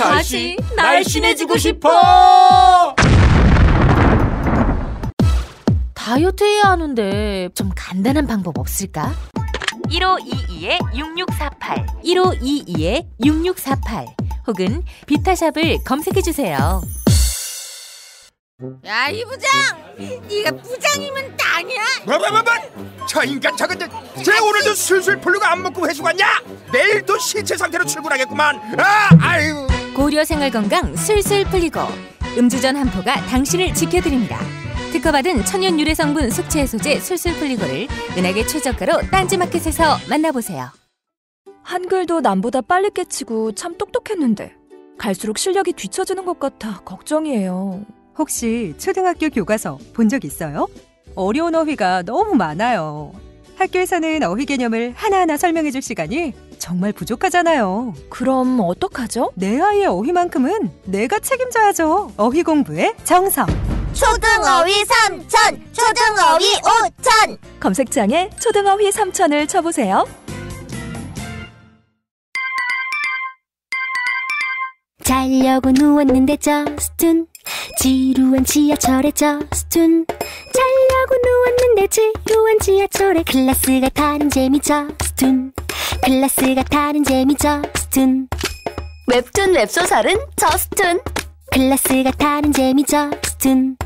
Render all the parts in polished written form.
다시 날씬해지고 싶어. 다이어트 해야 하는데 좀 간단한 방법 없을까? 1522-6648 1522-6648 혹은 비타샵을 검색해주세요. 야, 이 부장! 네가 부장이면 땅이야? 뭐? 저 인간 저건데 쟤 오늘도 술술 풀리고 안 먹고 회수 갔냐? 내일도 신체 상태로 출근하겠구만. 아유. 고려 생활건강 술술 풀리고 음주전 한포가 당신을 지켜드립니다. 특허받은 천연 유래 성분 숙취 해소제 술술 풀리고를 은하계 최저가로 딴지마켓에서 만나보세요. 한글도 남보다 빨리 깨치고 참 똑똑했는데 갈수록 실력이 뒤처지는 것 같아 걱정이에요. 혹시 초등학교 교과서 본 적 있어요? 어려운 어휘가 너무 많아요. 학교에서는 어휘 개념을 하나하나 설명해 줄 시간이 정말 부족하잖아요. 그럼 어떡하죠? 내 아이의 어휘만큼은 내가 책임져야죠. 어휘 공부의 정석. 초등어휘 3천, 초등어휘 5천. 검색창에 초등어휘 3천을 쳐보세요. 자려고 누웠는데 저스툰 지루한 지하철에 저스툰 자려고 누웠는데 지루한 지하철에 클래스가 다른 재미 저스툰 클래스가 다른 재미 저스툰 웹툰 웹소설은 저스툰 클래스가 다른 재미 저스툰.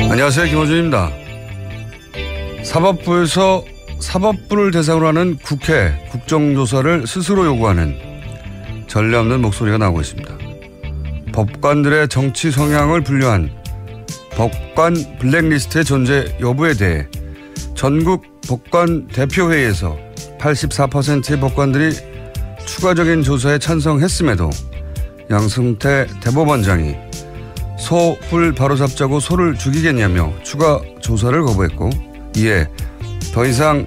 안녕하세요, 김호준입니다. 사법부에서 사법부를 대상으로 하는 국회 국정조사를 스스로 요구하는 전례 없는 목소리가 나오고 있습니다. 법관들의 정치 성향을 분류한 법관 블랙리스트의 존재 여부에 대해 전국 법관 대표회의에서 84%의 법관들이 추가적인 조사에 찬성했음에도 양승태 대법원장이 소불 바로잡자고 소를 죽이겠냐며 추가 조사를 거부했고, 이에 더 이상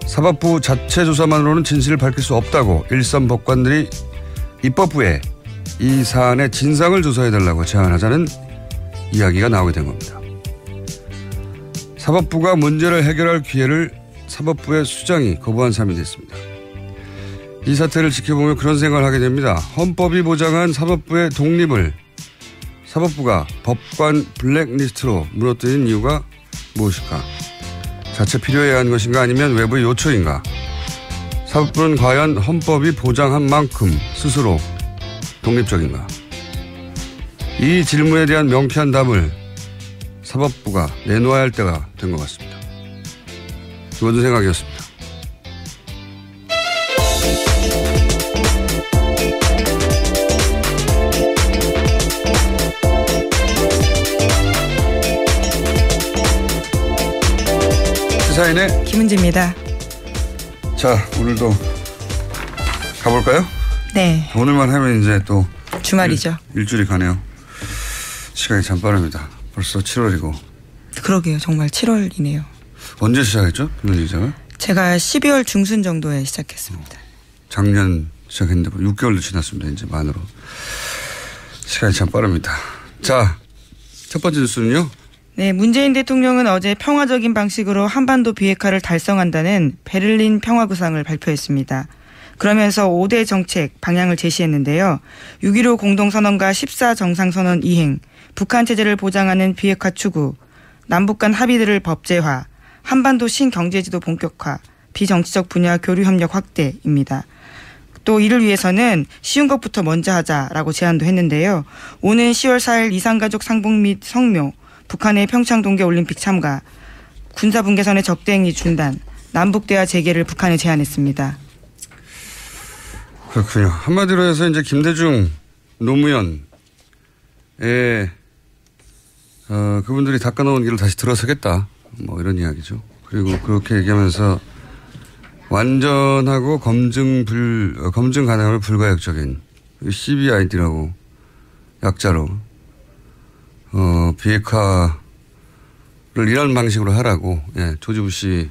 사법부 자체 조사만으로는 진실을 밝힐 수 없다고 일선 법관들이 입법부에 이 사안의 진상을 조사해달라고 제안하자는 이야기가 나오게 된 겁니다. 사법부가 문제를 해결할 기회를 사법부의 수장이 거부한 셈이 됐습니다. 이 사태를 지켜보며 그런 생각을 하게 됩니다. 헌법이 보장한 사법부의 독립을 사법부가 법관 블랙리스트로 무너뜨린 이유가 무엇일까? 자체 필요해야 하는 것인가, 아니면 외부의 요청인가? 사법부는 과연 헌법이 보장한 만큼 스스로 독립적인가? 이 질문에 대한 명쾌한 답을 사법부가 내놓아야 할 때가 된 것 같습니다. 그것은 생각이었습니다. 시사인의 김은지입니다. 자, 오늘도 가볼까요? 네. 오늘만 하면 이제 또 주말이죠. 일주일이 가네요. 시간이 참 빠릅니다. 벌써 7월이고. 그러게요. 정말 7월이네요. 언제 시작했죠? 김은지 기자가? 제가 12월 중순 정도에 시작했습니다. 작년 시작했는데 6개월도 지났습니다. 이제 만으로. 시간이 참 빠릅니다. 자, 첫 번째 뉴스는요. 네, 문재인 대통령은 어제 평화적인 방식으로 한반도 비핵화를 달성한다는 베를린 평화구상을 발표했습니다. 그러면서 5대 정책 방향을 제시했는데요. 6.15 공동선언과 14정상선언 이행, 북한 체제를 보장하는 비핵화 추구, 남북 간 합의들을 법제화, 한반도 신경제지도 본격화, 비정치적 분야 교류 협력 확대입니다. 또 이를 위해서는 쉬운 것부터 먼저 하자라고 제안도 했는데요. 오는 10월 4일 이산가족 상봉 및 성묘, 북한의 평창 동계올림픽 참가, 군사분계선의 적대행위 중단, 남북대화 재개를 북한에 제안했습니다. 그렇군요. 한마디로 해서 이제 김대중 노무현의 그분들이 닦아놓은 길을 다시 들어서겠다, 뭐 이런 이야기죠. 그리고 그렇게 얘기하면서 완전하고 검증 가능함을 불가역적인 CBID라고 약자로 비핵화를 이런 방식으로 하라고 조지 부시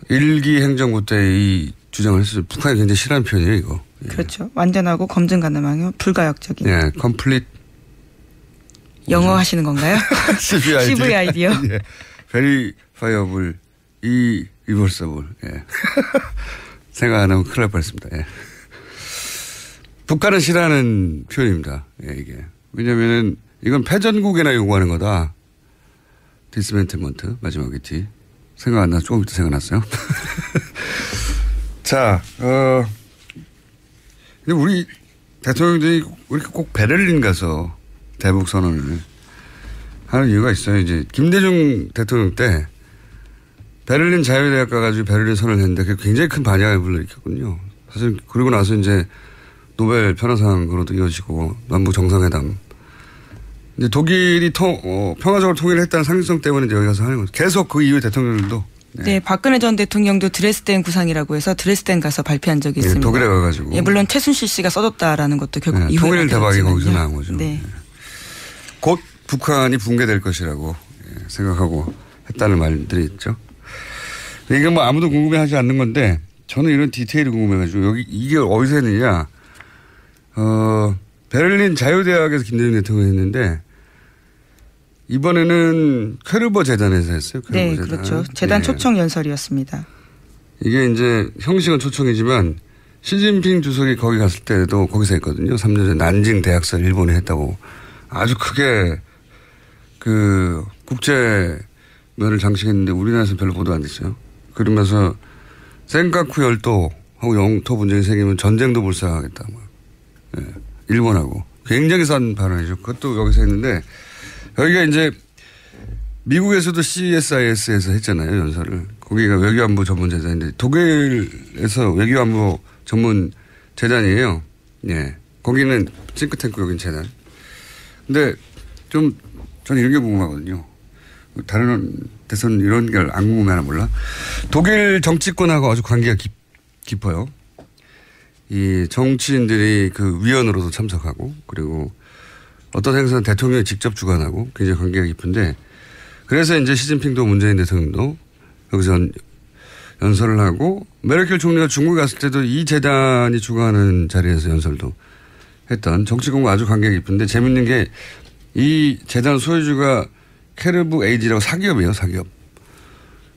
1기 행정부 때 이 주장을 했어요. 북한이 굉장히 싫어하는 표현이에요, 이거. 그렇죠. 완전하고 검증 가능하며 불가역적인. complete. 영어 하시는 건가요? CVID요. verifiable, irreversible. 생각 안 하면 큰일 날 뻔했습니다. 북한은 싫어하는 표현입니다. 이게. 왜냐면은 이건 패전국에나 요구하는 거다. 디스멘트먼트 마지막에 D. 생각 안 나, 조금 이따 생각났어요. 자, 근데 우리 대통령들이 이렇게 꼭 베를린 가서 대북 선언을 하는 이유가 있어요. 이제 김대중 대통령 때 베를린 자유대학 가가지고 베를린 선언을 했는데 그게 굉장히 큰 반향을 불러일으켰거든요. 사실 그러고 나서 이제 노벨 평화상으로도 이어지고 남북 정상회담. 이제 독일이 평화적으로 통일을 했다는 상징성 때문에 이제 여기 가서 하는 거죠. 계속 그 이후에 대통령들도. 네, 박근혜 전 대통령도 드레스덴 구상이라고 해서 드레스덴 가서 발표한 적이 있습니다. 독일에 가가지고. 물론 최순실 씨가 써줬다라는 것도 결국 이후에 통일 대박이 거기서 나온 거죠. 네. 곧 북한이 붕괴될 것이라고 생각하고 했다는 말들이 있죠. 이게 뭐 아무도 궁금해하지 않는 건데 저는 이런 디테일이 궁금해가지고 여기 이게 어디서 했느냐. 베를린 자유대학에서 김대중 대통령이 했는데 이번에는 퀘르버 재단에서 했어요. 네, 재단. 그렇죠. 재단 초청 연설이었습니다. 이게 이제 형식은 초청이지만 시진핑 주석이 거기 갔을 때도 거기서 했거든요. 3년 전 난징 대학설 일본에 했다고 아주 크게 그 국제면을 장식했는데 우리나라에서 별로 보도 안 됐어요. 그러면서 센카쿠 열도하고 영토 분쟁이 생기면 전쟁도 불사하겠다. 일본하고 굉장히 싼 발언이죠. 그것도 여기서 했는데 여기가 이제 미국에서도 CSIS에서 했잖아요. 연설을. 거기가 외교안보 전문 재단인데 독일에서 외교안보 전문 재단이에요. 거기는 싱크탱크 여긴 재단. 근데 좀 저는 이런 게 궁금하거든요. 다른 데서는 이런 걸 안 궁금해하나 몰라. 독일 정치권하고 아주 관계가 깊어요. 이 정치인들이 그 위원으로도 참석하고 그리고 어떤 행사는 대통령이 직접 주관하고 굉장히 관계가 깊은데 그래서 이제 시진핑도 문재인 대통령도 여기서 연설을 하고 메르켈 총리가 중국에 갔을 때도 이 재단이 주관하는 자리에서 연설도 했던 정치권과 아주 관계가 깊은데 재밌는 게 이 재단 소유주가 캐르브 에이지라고 사기업이에요. 사기업.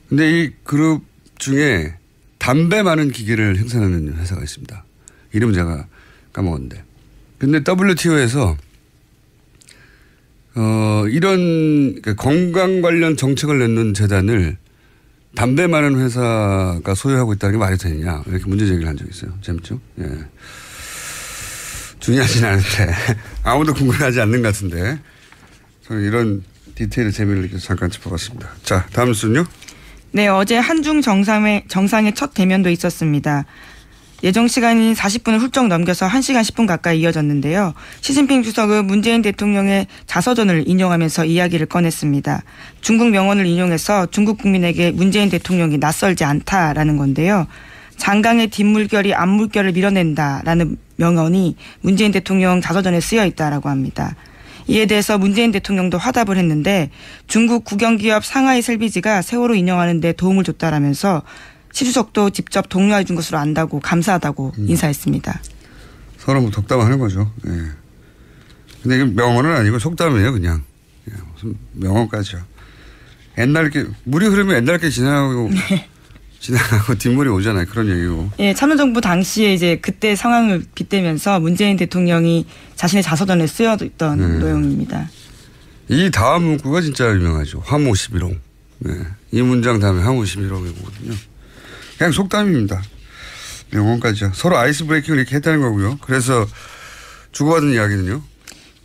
근데 이 그룹 중에 담배 많은 기계를 생산하는 회사가 있습니다. 이름은 제가 까먹었는데. 근데 WTO에서 이런 건강 관련 정책을 내는 재단을 담배 많은 회사가 소유하고 있다는 게 말이 되느냐 이렇게 문제 제기를 한 적이 있어요. 재밌죠? 중요하진 않은데 아무도 궁금해하지 않는 것 같은데 저는 이런 디테일의 재미를 느껴서 잠깐 짚어봤습니다. 자, 다음 뉴스는요? 네, 어제 한중 정상의 첫 대면도 있었습니다. 예정 시간이 40분을 훌쩍 넘겨서 1시간 10분 가까이 이어졌는데요. 시진핑 주석은 문재인 대통령의 자서전을 인용하면서 이야기를 꺼냈습니다. 중국 명언을 인용해서 중국 국민에게 문재인 대통령이 낯설지 않다라는 건데요. 장강의 뒷물결이 앞물결을 밀어낸다라는 명언이 문재인 대통령 자서전에 쓰여 있다라고 합니다. 이에 대해서 문재인 대통령도 화답을 했는데 중국 국영기업 상하이 셀비지가 세월호 인용하는 데 도움을 줬다라면서 시 주석도 직접 독려해 준 것으로 안다고 감사하다고 인사했습니다. 서로 뭐 덕담하는 거죠. 근데 이게 명언은 아니고 속담이에요, 그냥. 무슨 명언까지요. 옛날 게 물이 흐르면 옛날 게 지나가고 뒷물이 오잖아요. 그런 얘기고. 예, 참여정부 당시에 이제 그때 상황을 빗대면서 문재인 대통령이 자신의 자서전에 쓰여있던 내용입니다. 이 다음 문구가 진짜 유명하죠. 화모 11홍. 이 문장 다음에 화모 11홍이거든요. 그냥 속담입니다. 명언까지요. 서로 아이스 브레이킹을 이렇게 했다는 거고요. 그래서 주고받은 이야기는요.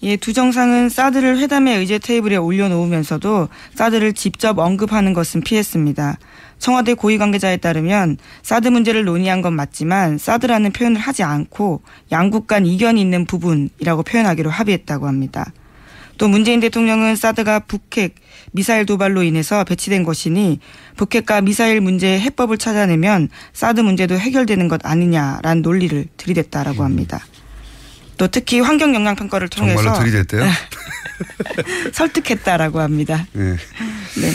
예, 두 정상은 사드를 회담의 의제 테이블에 올려놓으면서도 사드를 직접 언급하는 것은 피했습니다. 청와대 고위 관계자에 따르면 사드 문제를 논의한 건 맞지만 사드라는 표현을 하지 않고 양국 간 이견이 있는 부분이라고 표현하기로 합의했다고 합니다. 또 문재인 대통령은 사드가 북핵 미사일 도발로 인해서 배치된 것이니 북핵과 미사일 문제의 해법을 찾아내면 사드 문제도 해결되는 것 아니냐라는 논리를 들이댔다라고 합니다. 또 특히 환경영향평가를 통해서 정말로 들이댔대요? 설득했다라고 합니다. 네. 네.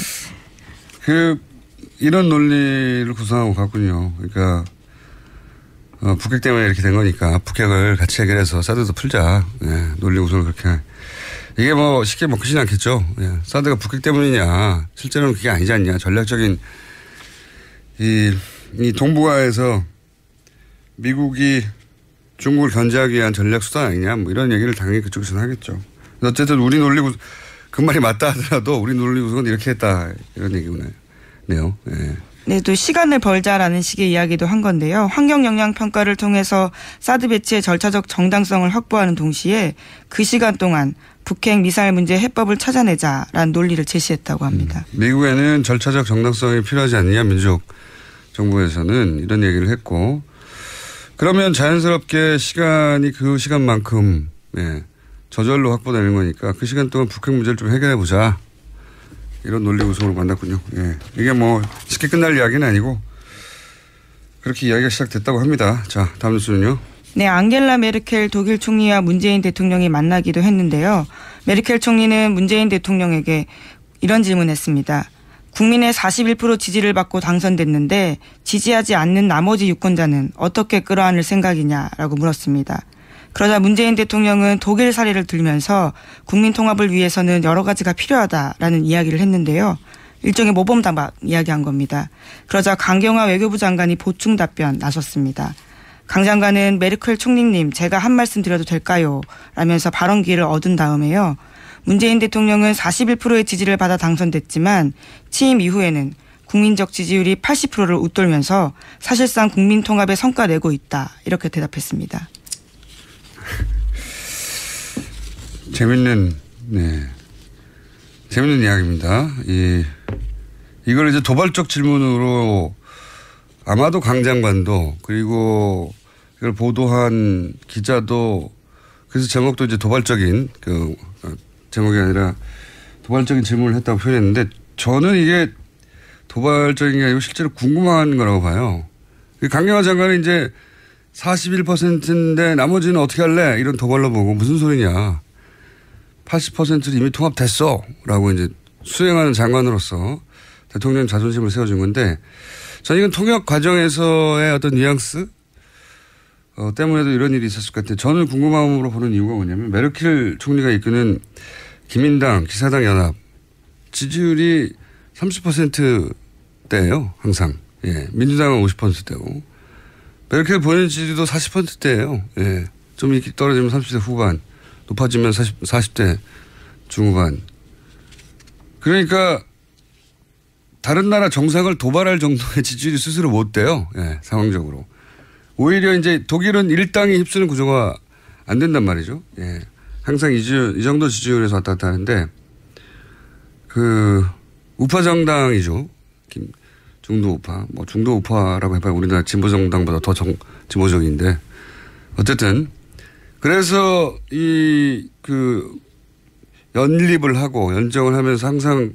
이런 논리를 구성하고 갔군요. 그러니까 북핵 때문에 이렇게 된 거니까 북핵을 같이 해결해서 사드도 풀자. 네. 논리 구성을 그렇게. 이게 뭐 쉽게 먹히진 않겠죠. 네. 사드가 북핵 때문이냐. 실제로는 그게 아니지 않냐. 전략적인 이 동북아에서 미국이 중국을 견제하기 위한 전략 수단 아니냐. 뭐 이런 얘기를 당연히 그쪽에서는 하겠죠. 어쨌든 우리 논리 구성, 그 말이 맞다 하더라도 우리 논리 구성은 이렇게 했다. 이런 얘기구나. 네요. 네. 네, 또 시간을 벌자라는 식의 이야기도 한 건데요. 환경 영향 평가를 통해서 사드 배치의 절차적 정당성을 확보하는 동시에 그 시간 동안 북핵 미사일 문제 해법을 찾아내자라는 논리를 제시했다고 합니다. 미국에는 절차적 정당성이 필요하지 않느냐 민주적 정부에서는 이런 얘기를 했고 그러면 자연스럽게 시간이 그 시간만큼 저절로 확보되는 거니까 그 시간 동안 북핵 문제를 좀 해결해 보자. 이런 논리 구성으로 만났군요. 예. 이게 뭐 쉽게 끝날 이야기는 아니고 그렇게 이야기가 시작됐다고 합니다. 자, 다음 뉴스는요. 네, 앙겔라 메르켈 독일 총리와 문재인 대통령이 만나기도 했는데요. 메르켈 총리는 문재인 대통령에게 이런 질문했습니다. 국민의 41% 지지를 받고 당선됐는데 지지하지 않는 나머지 유권자는 어떻게 끌어안을 생각이냐라고 물었습니다. 그러자 문재인 대통령은 독일 사례를 들면서 국민 통합을 위해서는 여러 가지가 필요하다라는 이야기를 했는데요. 일종의 모범답안 이야기한 겁니다. 그러자 강경화 외교부 장관이 보충 답변 나섰습니다. 강 장관은 메르켈 총리님 제가 한 말씀 드려도 될까요? 라면서 발언 기회를 얻은 다음에요. 문재인 대통령은 41%의 지지를 받아 당선됐지만 취임 이후에는 국민적 지지율이 80%를 웃돌면서 사실상 국민 통합에 성과 내고 있다. 이렇게 대답했습니다. 재밌는 이야기입니다. 이걸 이제 도발적 질문으로 아마도 강 장관도 그리고 이걸 보도한 기자도 그래서 제목도 이제 도발적인 제목이 아니라 도발적인 질문을 했다고 표현했는데 저는 이게 도발적인 게 아니고 실제로 궁금한 거라고 봐요. 강경화 장관은 이제 41%인데 나머지는 어떻게 할래? 이런 도발로 보고 무슨 소리냐. 80%는 이미 통합됐어. 라고 이제 수행하는 장관으로서 대통령 자존심을 세워준 건데 저는 이건 통역 과정에서의 어떤 뉘앙스 때문에도 이런 일이 있었을 것 같아요. 저는 궁금함으로 보는 이유가 뭐냐면 메르켈 총리가 이끄는 기민당, 기사당 연합 지지율이 30%대예요. 항상. 예. 민주당은 50%대고. 메르켈 본인 지지도 40%대예요. 예. 좀 이렇게 떨어지면 30대 후반, 높아지면 40대 중후반. 그러니까 다른 나라 정상을 도발할 정도의 지지율이 스스로 못 돼요. 예, 상황적으로. 오히려 이제 독일은 일당이 휩쓰는 구조가 안 된단 말이죠. 예. 항상 이 정도 지지율에서 왔다 갔다 하는데 우파 정당이죠. 중도 우파, 뭐 중도 우파라고 해봐야 우리나라 진보 정당보다 더 진보적인데 어쨌든 그래서 연립을 하고 연정을 하면서 항상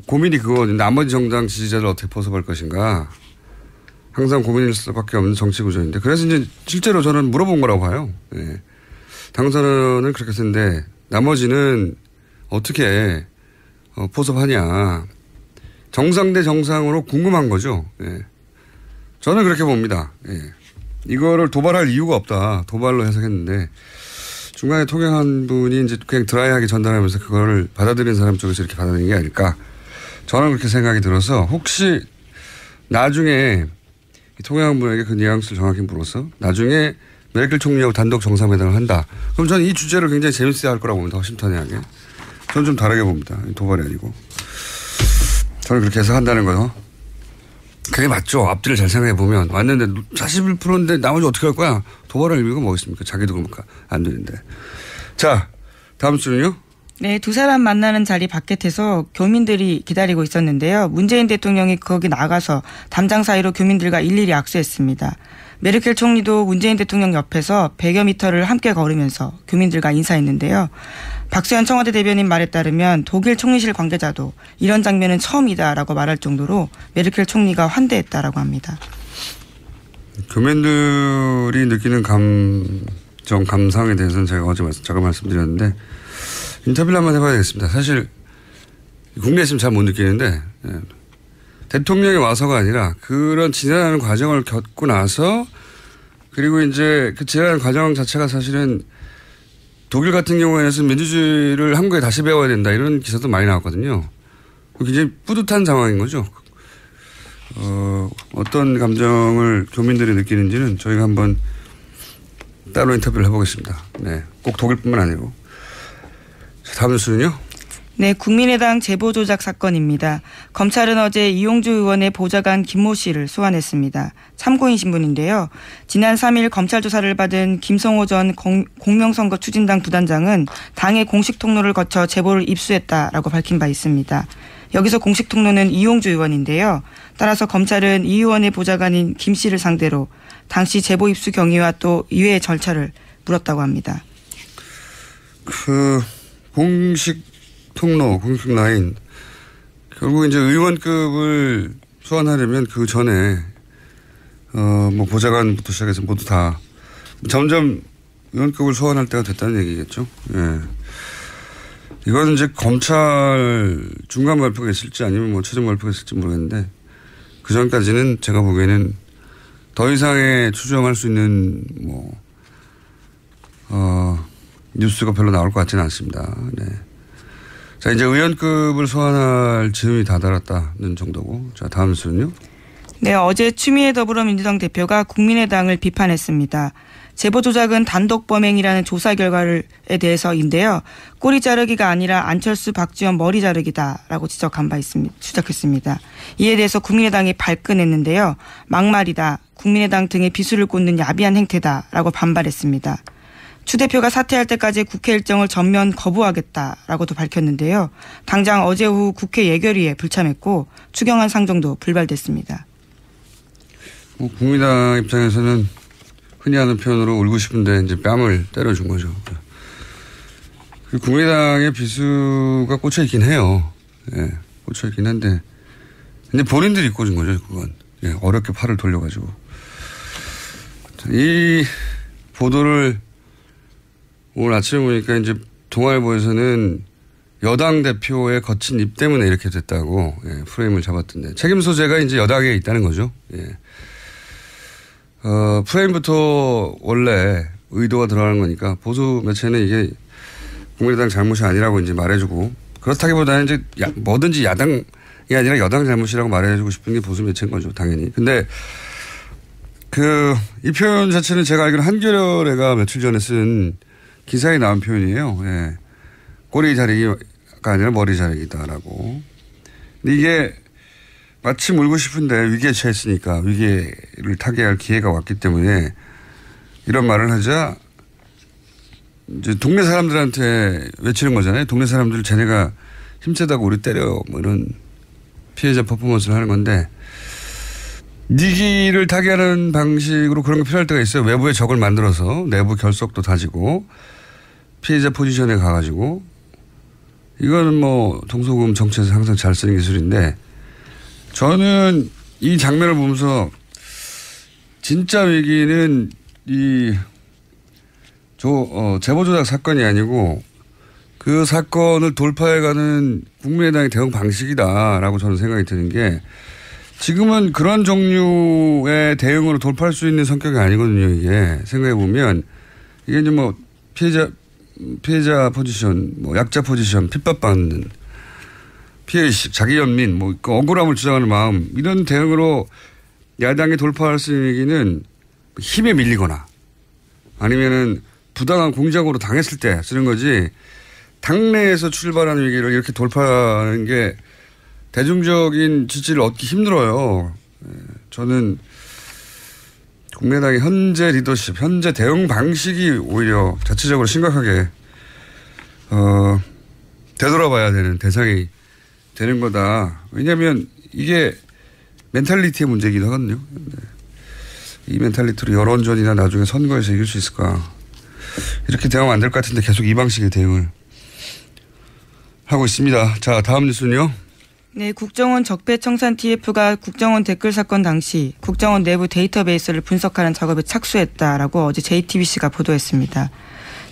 고민이 그거거든요. 나머지 정당 지지자를 어떻게 포섭할 것인가 항상 고민일 수밖에 없는 정치 구조인데 그래서 이제 실제로 저는 물어본 거라고 봐요. 예. 당선은 그렇게 했는데 나머지는 어떻게 포섭하냐. 정상 대 정상으로 궁금한 거죠. 예. 저는 그렇게 봅니다. 예. 이거를 도발할 이유가 없다. 도발로 해석했는데 중간에 통역한 분이 이제 그냥 드라이하게 전달하면서 그거를 받아들이는 사람 쪽에서 이렇게 받아들이는 게 아닐까. 저는 그렇게 생각이 들어서 혹시 나중에 통역한 분에게 그 뉘앙스를 정확히 물어서 나중에 메르켈 총리하고 단독 정상회담을 한다. 그럼 저는 이 주제를 굉장히 재밌게 할 거라고 봅니다. 허심탄회하게. 저는 좀 다르게 봅니다. 도발이 아니고. 저는 그렇게 해석한다는 거요. 그게 맞죠. 앞뒤를 잘 생각해 보면 왔는데 41%인데 나머지 어떻게 할 거야? 도발할 의미가 뭐 있습니까? 자기도 그러니까 안 되는데. 자, 다음 주는요. 네, 두 사람 만나는 자리 바깥에서 교민들이 기다리고 있었는데요. 문재인 대통령이 거기 나가서 담장 사이로 교민들과 일일이 악수했습니다. 메르켈 총리도 문재인 대통령 옆에서 100여 미터를 함께 걸으면서 교민들과 인사했는데요. 박수현 청와대 대변인 말에 따르면 독일 총리실 관계자도 이런 장면은 처음이다라고 말할 정도로 메르켈 총리가 환대했다라고 합니다. 교민들이 느끼는 감상에 대해서는 제가 어제 잠깐 말씀드렸는데 인터뷰를 한번 해봐야 되겠습니다. 사실 국내에 있으면 잘 못 느끼는데 대통령이 와서가 아니라 그런 지나가는 과정을 겪고 나서 그리고 이제 그 지나가는 과정 자체가 사실은 독일 같은 경우에는 민주주의를 한국에 다시 배워야 된다 이런 기사도 많이 나왔거든요. 굉장히 뿌듯한 상황인 거죠. 어떤 감정을 교민들이 느끼는지는 저희가 한번 따로 인터뷰를 해보겠습니다. 네, 꼭 독일뿐만 아니고. 다음 뉴스는요? 네, 국민의당 제보 조작 사건입니다. 검찰은 어제 이용주 의원의 보좌관 김모 씨를 소환했습니다. 참고인 신분인데요. 지난 3일 검찰 조사를 받은 김성호 전 공명선거 추진당 부단장은 당의 공식 통로를 거쳐 제보를 입수했다라고 밝힌 바 있습니다. 여기서 공식 통로는 이용주 의원인데요. 따라서 검찰은 이 의원의 보좌관인 김 씨를 상대로 당시 제보 입수 경위와 또 이외의 절차를 물었다고 합니다. 공식 통로, 공식 라인. 결국 이제 의원급을 소환하려면 그 전에, 뭐 보좌관부터 시작해서 모두 다 점점 의원급을 소환할 때가 됐다는 얘기겠죠. 예. 이건 이제 검찰 중간 발표가 있을지 아니면 뭐 최종 발표가 있을지 모르겠는데 그 전까지는 제가 보기에는 더 이상의 추정할 수 있는 뉴스가 별로 나올 것 같지는 않습니다. 네. 자, 이제 의원급을 소환할 즈음이 다다랐다는 정도고. 자, 다음 뉴스는요? 네, 어제 추미애 더불어민주당 대표가 국민의당을 비판했습니다. 제보 조작은 단독 범행이라는 조사 결과에 대해서인데요. 꼬리 자르기가 아니라 안철수, 박지원 머리 자르기다라고 지적했습니다. 이에 대해서 국민의당이 발끈했는데요. 막말이다. 국민의당 등의 비수를 꽂는 야비한 행태다라고 반발했습니다. 추 대표가 사퇴할 때까지 국회 일정을 전면 거부하겠다라고도 밝혔는데요. 당장 어제 오후 국회 예결위에 불참했고 추경안 상정도 불발됐습니다. 국민의당 입장에서는 흔히 하는 표현으로 울고 싶은데 이제 뺨을 때려준 거죠. 국민의당의 비수가 꽂혀있긴 해요. 예, 꽂혀있긴 한데 근데 본인들이 꽂은 거죠. 그건. 예, 어렵게 팔을 돌려가지고. 이 보도를 오늘 아침에 보니까 이제 동아일보에서는 여당 대표의 거친 입 때문에 이렇게 됐다고 프레임을 잡았던데 책임 소재가 이제 여당에 있다는 거죠. 예. 프레임부터 원래 의도가 들어가는 거니까 보수 매체는 이게 국민의당 잘못이 아니라고 이제 말해주고 그렇다기보다는 이제 뭐든지 야당이 아니라 여당 잘못이라고 말해주고 싶은 게 보수 매체인 거죠. 당연히. 근데 이 표현 자체는 제가 알기로 한겨레가 며칠 전에 쓴 기사에 나온 표현이에요. 예. 꼬리 자르기가 아니라 머리 자르기다라고. 근데 이게 마침 울고 싶은데 위기에 처했으니까 위기를 타개할 기회가 왔기 때문에 이런 말을 하자 이제 동네 사람들한테 외치는 거잖아요. 동네 사람들 쟤네가 힘세다고 우리 때려 뭐 이런 피해자 퍼포먼스를 하는 건데 위기를 타개하는 방식으로 그런 게 필요할 때가 있어요. 외부의 적을 만들어서 내부 결속도 다지고 피해자 포지션에 가가지고 이거는 뭐 동서고금 정치에서 항상 잘 쓰는 기술인데 저는 이 장면을 보면서 진짜 위기는 제보 조작 사건이 아니고 그 사건을 돌파해가는 국민의당의 대응 방식이다라고 저는 생각이 드는 게 지금은 그런 종류의 대응으로 돌파할 수 있는 성격이 아니거든요. 이게 생각해보면 이게 이제 뭐 피해자 포지션, 뭐 약자 포지션, 핍박받는 피해의식, 자기 연민, 뭐 억울함을 주장하는 마음 이런 대응으로 야당이 돌파할 수 있는 얘기는 힘에 밀리거나 아니면은 부당한 공작으로 당했을 때 쓰는 거지 당내에서 출발하는 위기를 이렇게 돌파하는 게 대중적인 지지를 얻기 힘들어요. 저는 국민의당의 현재 리더십, 현재 대응 방식이 오히려 자체적으로 심각하게 되돌아봐야 되는 대상이 되는 거다. 왜냐하면 이게 멘탈리티의 문제이기도 하거든요. 이 멘탈리티로 여론전이나 나중에 선거에서 이길 수 있을까. 이렇게 대응하면 안 될 것 같은데 계속 이 방식의 대응을 하고 있습니다. 자, 다음 뉴스는요. 네, 국정원 적폐청산 TF가 국정원 댓글 사건 당시 국정원 내부 데이터베이스를 분석하는 작업에 착수했다라고 어제 JTBC가 보도했습니다.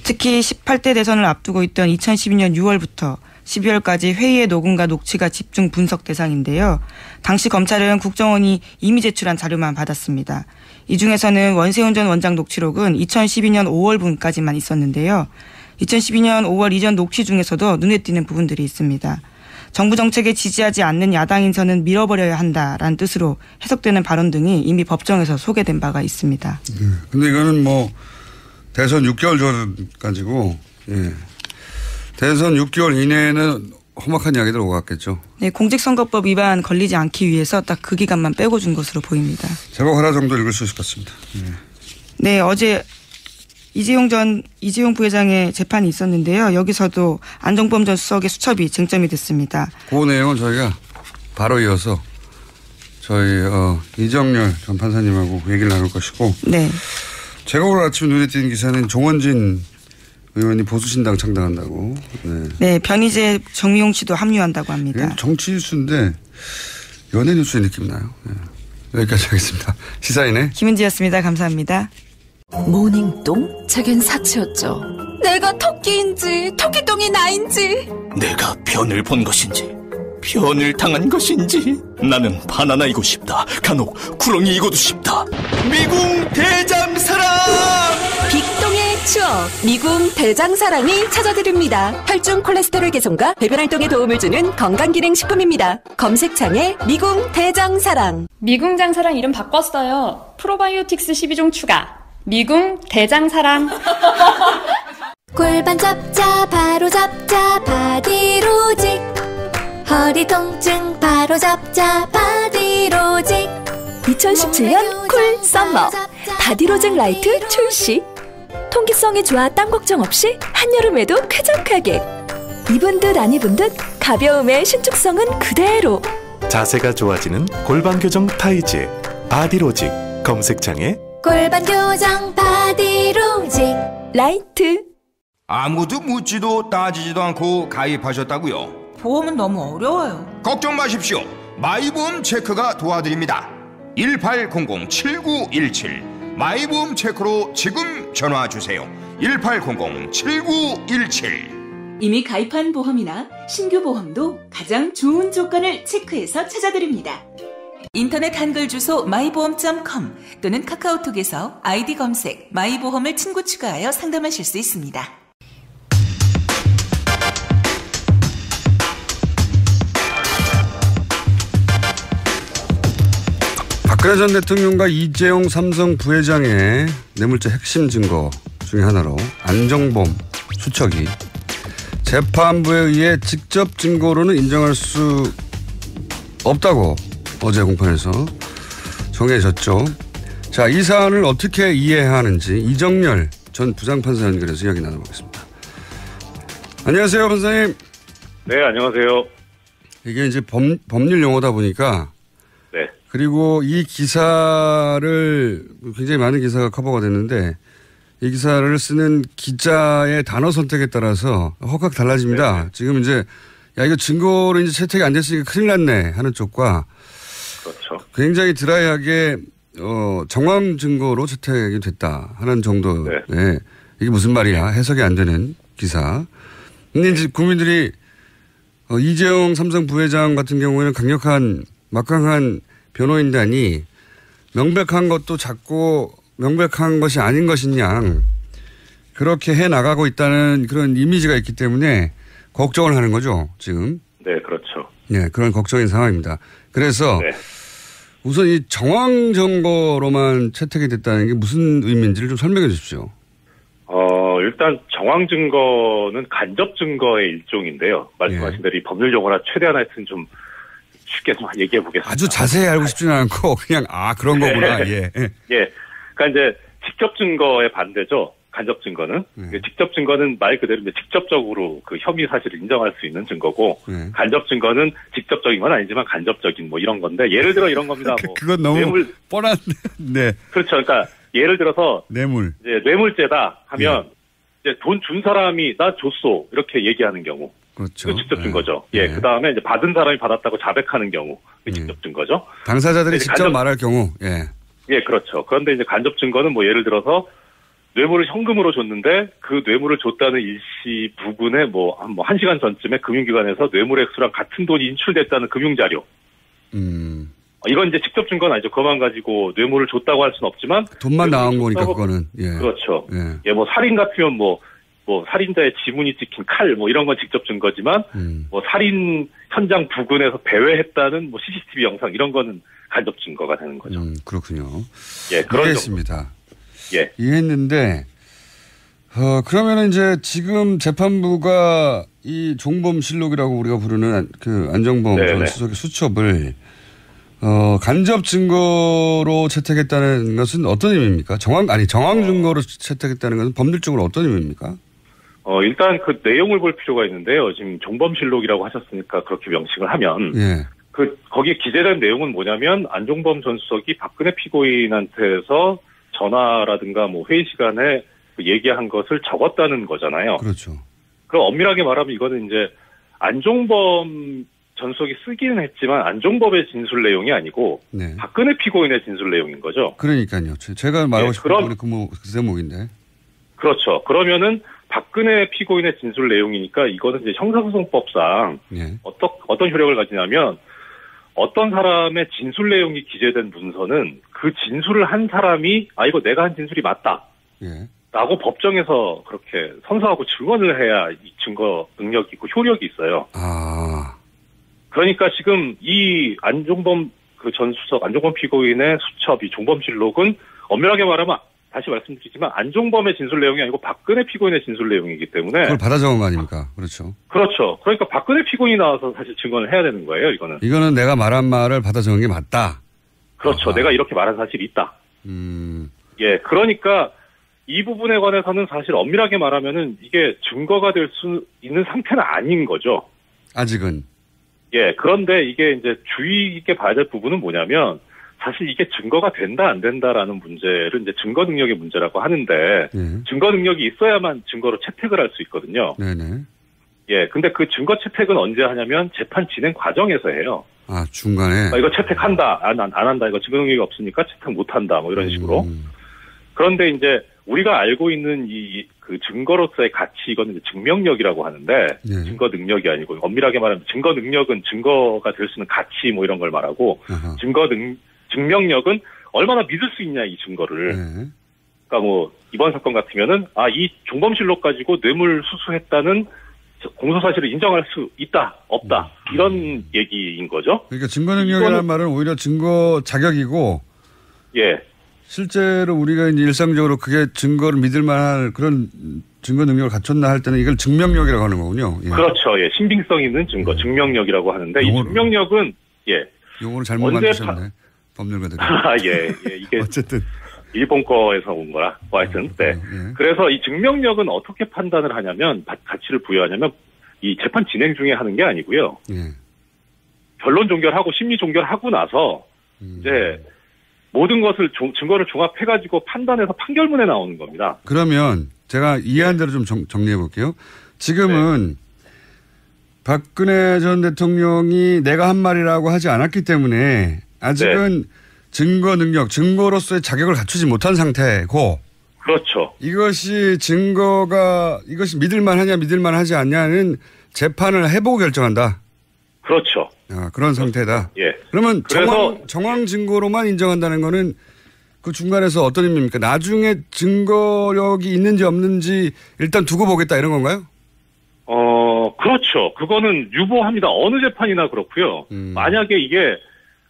특히 18대 대선을 앞두고 있던 2012년 6월부터 12월까지 회의의 녹음과 녹취가 집중 분석 대상인데요. 당시 검찰은 국정원이 이미 제출한 자료만 받았습니다. 이 중에서는 원세훈 전 원장 녹취록은 2012년 5월분까지만 있었는데요. 2012년 5월 이전 녹취 중에서도 눈에 띄는 부분들이 있습니다. 정부 정책에 지지하지 않는 야당 인선은 밀어버려야 한다라는 뜻으로 해석되는 발언 등이 이미 법정에서 소개된 바가 있습니다. 근데 이거는 뭐 대선 6개월 전까지고 대선 6개월 이내에는 험악한 이야기들 오갔겠죠. 네, 공직선거법 위반 걸리지 않기 위해서 딱 그 기간만 빼고 준 것으로 보입니다. 제목 하나 정도 읽을 수 있을 것 같습니다. 네, 어제 이재용 부회장의 재판이 있었는데요. 여기서도 안종범 전 수석의 수첩이 쟁점이 됐습니다. 그 내용은 저희가 바로 이어서 저희 이정열 전 판사님하고 얘기를 나눌 것이고, 네. 제가 오늘 아침 눈에 띄는 기사는 종원진 의원이 보수신당 창당한다고. 네, 변희재 정미용 씨도 합류한다고 합니다. 정치 뉴스인데 연예 뉴스의 느낌 나요. 여기까지 하겠습니다. 시사인의 김은지였습니다. 감사합니다. 모닝똥? 제겐 사치였죠. 내가 토끼인지 토끼똥이 나인지 내가 변을 본 것인지 변을 당한 것인지 나는 바나나이고 싶다. 간혹 구렁이이고도 싶다. 미궁 대장사랑! 빅똥의 추억 미궁 대장사랑이 찾아드립니다. 혈중 콜레스테롤 개선과 배변 활동에 도움을 주는 건강기능식품입니다. 검색창에 미궁 대장사랑. 미궁 장사랑 이름 바꿨어요. 프로바이오틱스 12종 추가. 미궁 대장사랑. 골반 잡자 바로 잡자 바디로직. 허리 통증 바로 잡자 바디로직. 2017년 쿨 썸머 바디로직 라이트 출시. 통기성이 좋아 땀 걱정 없이 한여름에도 쾌적하게. 입은 듯 안 입은 듯 가벼움의 신축성은 그대로. 자세가 좋아지는 골반 교정 타이즈 바디로직. 검색창에 골반 교정 바디로직 라이트. 아무도 묻지도 따지지도 않고 가입하셨다고요? 보험은 너무 어려워요. 걱정 마십시오. 마이보험 체크가 도와드립니다. 1800-7917 마이보험 체크로 지금 전화주세요. 1800-7917. 이미 가입한 보험이나 신규 보험도 가장 좋은 조건을 체크해서 찾아드립니다. 인터넷 한글 주소 마이보험.com 또는 카카오톡에서 아이디 검색 마이보험을 친구 추가하여 상담하실 수 있습니다. 박근혜 전 대통령과 이재용 삼성 부회장의 뇌물죄 핵심 증거 중에 하나로 안종범 수척이 재판부에 의해 직접 증거로는 인정할 수 없다고 어제 공판에서 정해졌죠. 자, 이 사안을 어떻게 이해해야 하는지 이정열 전 부장판사 연결해서 이야기 나눠보겠습니다. 안녕하세요, 판사님. 네, 안녕하세요. 이게 이제 법률 용어다 보니까 네. 그리고 이 기사를 굉장히 많은 기사가 커버가 됐는데 이 기사를 쓰는 기자의 단어 선택에 따라서 확 달라집니다. 네. 지금 이제 야 이거 증거로 이제 채택이 안 됐으니까 큰일 났네 하는 쪽과 그렇죠. 굉장히 드라이하게 정황 증거로 채택이 됐다 하는 정도. 네. 네. 이게 무슨 말이야 해석이 안 되는 기사. 근데 이제 국민들이 이재용 삼성 부회장 같은 경우에는 강력한 막강한 변호인단이 명백한 것도 자꾸 명백한 것이 아닌 것이냐 그렇게 해나가고 있다는 그런 이미지가 있기 때문에 걱정을 하는 거죠 지금. 네, 그렇죠. 네, 그런 걱정인 상황입니다. 그래서 네. 우선 이 정황 증거로만 채택이 됐다는 게 무슨 의미인지를 좀 설명해 주십시오. 일단 정황 증거는 간접 증거의 일종인데요. 말씀하신 대로 이 법률 용어라 최대한 하여튼 좀 쉽게 좀 얘기해 보겠습니다. 아주 자세히 알고 싶지는 않고 그냥 그런 거구나. 예. 예. 그러니까 이제 직접 증거의 반대죠. 간접 증거는. 직접 증거는 말 그대로 이제 직접적으로 그 혐의 사실을 인정할 수 있는 증거고 간접 증거는 직접적인 건 아니지만 간접적인 뭐 이런 건데 예를 들어 이런 겁니다. 뭐 그건 너무 뻔한. 네. 그렇죠. 그러니까 예를 들어서 뇌물. 이제 뇌물죄다 하면 이제 돈 준 사람이 나 줬어 이렇게 얘기하는 경우. 그렇죠. 그 직접 증거죠. 예. 그 다음에 이제 받은 사람이 받았다고 자백하는 경우. 그 직접 증거죠. 당사자들이 직접 말할 경우. 예. 예, 그렇죠. 그런데 이제 간접 증거는 뭐 예를 들어서 뇌물을 현금으로 줬는데 그 뇌물을 줬다는 일시 부분에 뭐 1시간 전쯤에 금융기관에서 뇌물 액수랑 같은 돈이 인출됐다는 금융자료. 이건 이제 직접 증거는 아니죠. 그것만 가지고 뇌물을 줬다고 할 수는 없지만. 돈만 나온 거니까 그거는. 예. 그렇죠. 예, 뭐 살인 같으면 뭐 살인자의 지문이 찍힌 칼 뭐 이런 건 직접 증거지만 뭐 살인 현장 부근에서 배회했다는 뭐 CCTV 영상 이런 거는 간접 증거가 되는 거죠. 그렇군요. 예, 그런 이해했습니다. 예. 이해했는데 그러면은 이제 지금 재판부가 이 종범실록이라고 우리가 부르는 그 안종범 전 수석의 수첩을 간접 증거로 채택했다는 것은 어떤 의미입니까? 정황 증거로 채택했다는 것은 법률적으로 어떤 의미입니까? 일단 그 내용을 볼 필요가 있는데요. 지금 종범실록이라고 하셨으니까 그렇게 명칭을 하면 예. 거기에 기재된 내용은 뭐냐면 안종범 전 수석이 박근혜 피고인한테서 전화라든가 뭐 회의 시간에 얘기한 것을 적었다는 거잖아요. 그렇죠. 그럼 엄밀하게 말하면 이거는 이제 안종범 전 수석이 쓰기는 했지만 안종범의 진술 내용이 아니고 네. 박근혜 피고인의 진술 내용인 거죠. 그러니까요. 제가 말하고 싶은 건 그 대목인데. 그렇죠. 그러면은 박근혜 피고인의 진술 내용이니까 이거는 이제 형사소송법상 어떤 효력을 가지냐면 어떤 사람의 진술 내용이 기재된 문서는 그 진술을 한 사람이 이거 내가 한 진술이 맞다. 라고 법정에서 그렇게 선서하고 증언을 해야 이 증거 능력이 있고 효력이 있어요. 그러니까 지금 이 안종범 그 전 수석 안종범 피고인의 수첩 이 종범실록은 엄밀하게 말하면 다시 말씀드리지만 안종범의 진술 내용이 아니고 박근혜 피고인의 진술 내용이기 때문에 그걸 받아 적은 거 아닙니까? 그렇죠. 그렇죠. 그러니까 박근혜 피고인이 나와서 사실 증언을 해야 되는 거예요. 이거는 내가 말한 말을 받아 적은 게 맞다. 그렇죠. 내가 이렇게 말한 사실이 있다. 예, 그러니까 이 부분에 관해서는 사실 엄밀하게 말하면은 이게 증거가 될 수 있는 상태는 아닌 거죠. 아직은. 예, 그런데 이게 이제 주의 깊게 봐야 될 부분은 뭐냐면 사실 이게 증거가 된다 안 된다라는 문제를 이제 증거 능력의 문제라고 하는데 증거 능력이 있어야만 증거로 채택을 할 수 있거든요. 네네. 예, 근데 그 증거 채택은 언제 하냐면 재판 진행 과정에서 해요. 중간에. 이거 채택한다, 안 한다, 이거 증거 능력이 없으니까 채택 못 한다, 뭐 이런 식으로. 그런데 이제 우리가 알고 있는 그 증거로서의 가치, 이거는 이제 증명력이라고 하는데, 증거 능력이 아니고, 엄밀하게 말하면 증거 능력은 증거가 될 수 있는 가치 뭐 이런 걸 말하고, 증명력은 얼마나 믿을 수 있냐, 이 증거를. 그러니까 뭐, 이번 사건 같으면은, 이 종범실록 가지고 뇌물 수수했다는 공소사실을 인정할 수 있다, 없다, 이런 얘기인 거죠. 그러니까 증거 능력이라는 말은 오히려 증거 자격이고, 예. 실제로 우리가 이제 일상적으로 그게 증거를 믿을 만한 그런 증거 능력을 갖췄나 할 때는 이걸 증명력이라고 하는 거군요. 예. 그렇죠. 예. 신빙성 있는 증거, 증명력이라고 하는데 이 증명력은 용어를 잘못 만드셨네. 법률가들이. 예. 이게 어쨌든 일본 거에서 온 거라. 하여튼 그래서 이 증명력은 어떻게 판단을 하냐면 가치를 부여하냐면 이 재판 진행 중에 하는 게 아니고요. 변론 종결하고 심리 종결하고 나서 이제 모든 것을 증거를 종합해가지고 판단해서 판결문에 나오는 겁니다. 그러면 제가 이해한 대로 좀 정리해 볼게요. 지금은 박근혜 전 대통령이 내가 한 말이라고 하지 않았기 때문에 아직은 증거 능력, 증거로서의 자격을 갖추지 못한 상태고. 그렇죠. 이것이 믿을만하냐 믿을만하지 않냐는 재판을 해보고 결정한다. 그렇죠. 그런 상태다. 예. 그러면 정황 증거로만 인정한다는 거는 그 중간에서 어떤 의미입니까? 나중에 증거력이 있는지 없는지 일단 두고 보겠다 이런 건가요? 그렇죠. 그거는 유보합니다. 어느 재판이나 그렇고요. 만약에 이게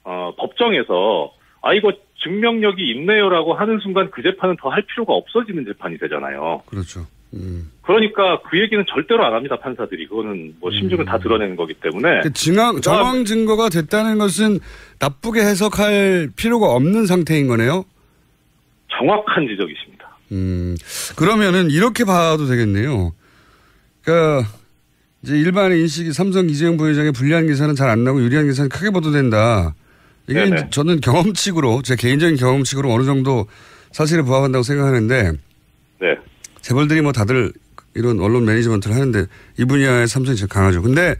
법정에서 이거 증명력이 있네요라고 하는 순간 그 재판은 더 할 필요가 없어지는 재판이 되잖아요. 그렇죠. 그러니까 그 얘기는 절대로 안 합니다, 판사들이. 그거는 뭐 심증을 다 드러내는 거기 때문에. 정황 증거가 됐다는 것은 나쁘게 해석할 필요가 없는 상태인 거네요? 정확한 지적이십니다. 그러면은 이렇게 봐도 되겠네요. 그러니까 이제 일반의 인식이 삼성 이재용 부회장의 불리한 기사는 잘 안 나고 유리한 기사는 크게 보도된다. 이게 저는 경험칙으로, 제 개인적인 경험칙으로 어느 정도 사실에 부합한다고 생각하는데. 재벌들이 뭐 다들 이런 언론 매니지먼트를 하는데 이 분야에 삼성이 제일 강하죠. 근데